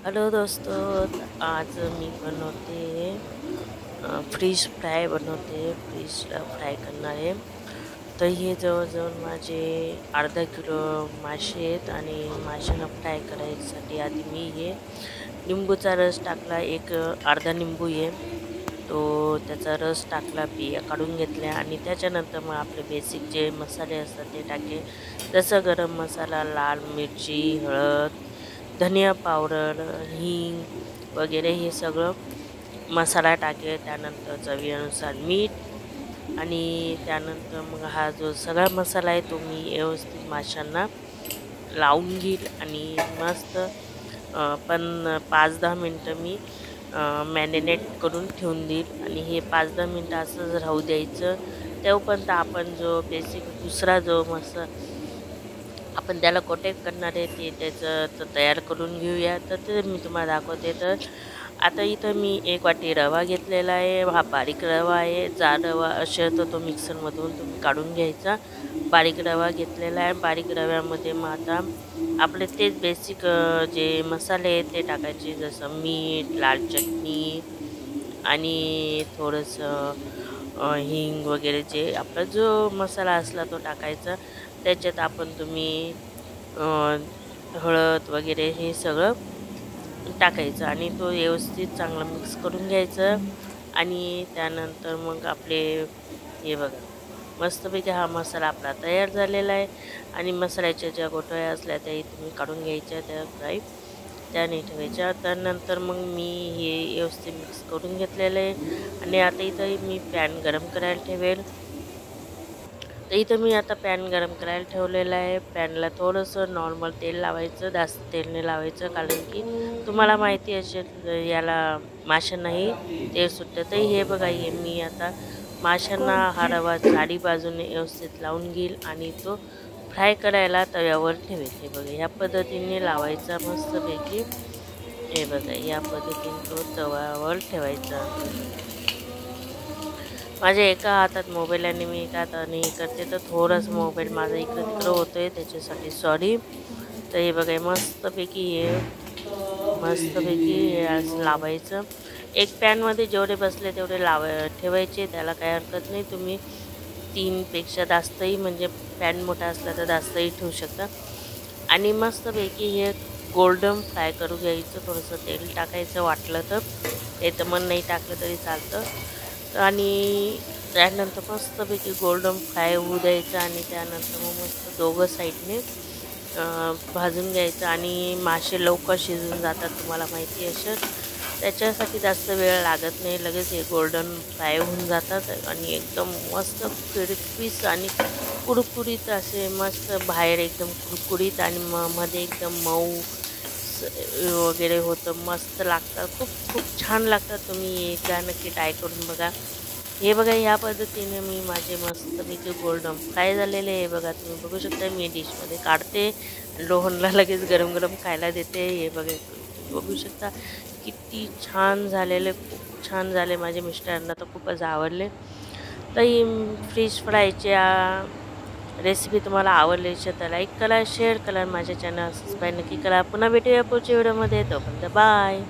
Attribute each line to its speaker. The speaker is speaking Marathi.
Speaker 1: हेलो दोस्तों, आज मी बनवते फिश फ्राय बनवते. फिशला फ्राय करणार आहे. तर हे जवळजवळ माझे अर्धा किलो मासे आहेत आणि माशांना फ्राय करायसाठी आधी मी हे लिंबूचा रस टाकला. एक अर्धा लिंबू आहे तो त्याचा रस टाकला, बिया काढून घेतल्या आणि त्याच्यानंतर मग आपले बेसिक जे मसाले असतात ते टाकले. जसं गरम मसाला, लाल मिरची, हळद, धनिया पावडर, हिंग वगैरे हे सगळं मसाला टाकले. त्यानंतर चवीनुसार मीठ आणि त्यानंतर मग हा जो सगळा मसाला आहे तो मी व्यवस्थित माशांना लावून घेईल आणि मस्त पण 5-10 मिनटं मी मॅरिनेट करून ठेवून देईल आणि हे 5-10 मिनटं असंच राहू द्यायचं. तेव्हापर्यंत आपण जो बेसिक दुसरा जो आपण त्याला कोटेक्ट करणार आहे ते त्याचं तयार करून घेऊया. तर ते मी तुम्हाला दाखवते. तर आता इथं मी 1 वाटी रवा घेतलेला आहे. हा बारीक रवा आहे. जाड रवा असेल तर तो मिक्सरमधून तुम्ही काढून घ्यायचा. बारीक रवा घेतलेला आहे. बारीक रव्यामध्ये मग आता आपले तेच बेसिक जे मसाले आहेत ते टाकायचे, जसं मीठ, लाल चटणी आणि थोडंसं हिंग वगैरे जे आपला जो मसाला असला तो टाकायचा. त्याच्यात आपण तुम्ही हळद वगैरे हे सगळं टाकायचं आणि तो व्यवस्थित चांगला मिक्स करून घ्यायचं. आणि त्यानंतर मग आपले हे बघा, मस्तपैकी हा मसाला आपला तयार झालेला आहे. आणि मसाल्याच्या ज्या गोठळ्या असल्या त्या तुम्ही काढून घ्यायच्या, त्या फ्राय त्याने ठेवायच्या. त्यानंतर मग मी हे व्यवस्थित मिक्स करून घेतलेलं आहे आणि आता इथं मी पॅन गरम करायला ठेवेल. तर इथं मी आता पॅन गरम करायला ठेवलेलं आहे. पॅनला थोडंसं नॉर्मल तेल लावायचं, जास्त तेल लावायचं, कारण की तुम्हाला माहिती असेल याला माशांनाही तेल सुटतं. तर हे बघा, हे मी आता माशांना हा रवा चारी बाजूने व्यवस्थित लावून घेईल आणि तो फ्राय करायला तव्यावर ठेवेल. हे बघा, ह्या पद्धतीने लावायचा मस्तपैकी. हे बघा, या पद्धतीने तो तव्यावर ठेवायचा. माझ्या एका हातात मोबाईल आणि मी एका हाताने हे करते, तर थोडंसं मोबाईल माझा इकडं तिकडं होतो आहे, त्याच्यासाठी सॉरी. तर हे बघा, मस्तपैकी हे असं लावायचं. एक पॅनमध्ये जेवढे बसले तेवढे ठेवायचे, त्याला काही हरकत नाही. तुम्ही 3पेक्षा जास्तही, म्हणजे पॅन मोठा असला तर जास्तही ठेवू शकता. आणि मस्तपैकी हे गोल्डन फ्राय करू घ्यायचं. थोडंसं तेल टाकायचं वाटलं तर, नाही तर मग नाही टाकलं तरी चालतं. आणि त्यानंतर मस्तपैकी गोल्डन फ्राय होऊ द्यायचं आणि त्यानंतर मग मस्त दोघं साईडने भाजून घ्यायचं. आणि मासे लवकर शिजून जातात, तुम्हाला माहिती असेल. त्याच्यासाठी जास्त वेळ लागत नाही, लगेच हे गोल्डन फ्राय होऊन जातात आणि एकदम मस्त क्रिस्पीस आणि कुरकुरीत असे, मस्त बाहेर एकदम कुरकुरीत आणि मध्ये एकदम मऊ वगैरे होतं. मस्त लागतात, खूप खूप छान लागतात. तुम्ही एकदा नक्की ट्राय करून बघा. हे बघा, ह्या पद्धतीने मी माझे मस्तपैकी गोल्डन फ्राय झालेले हे बघा, तुम्ही बघू शकता. मी डिशमध्ये काढते आणि रोहनला लगेच गरम गरम खायला देते. हे बघा, तुम्ही बघू शकता किती छान झालेले, खूप छान झाले. माझ्या मिस्टरांना तर खूपच आवडले. तर ही फिश फ्रायच्या रेसिपी तुम्हाला आवडली असेल तर लाईक करा, शेअर करा, माझ्या चॅनल सबस्क्राईब नक्की करा. पुन्हा भेटूया पुढच्या व्हिडिओमध्ये. तोपर्यंत बाय.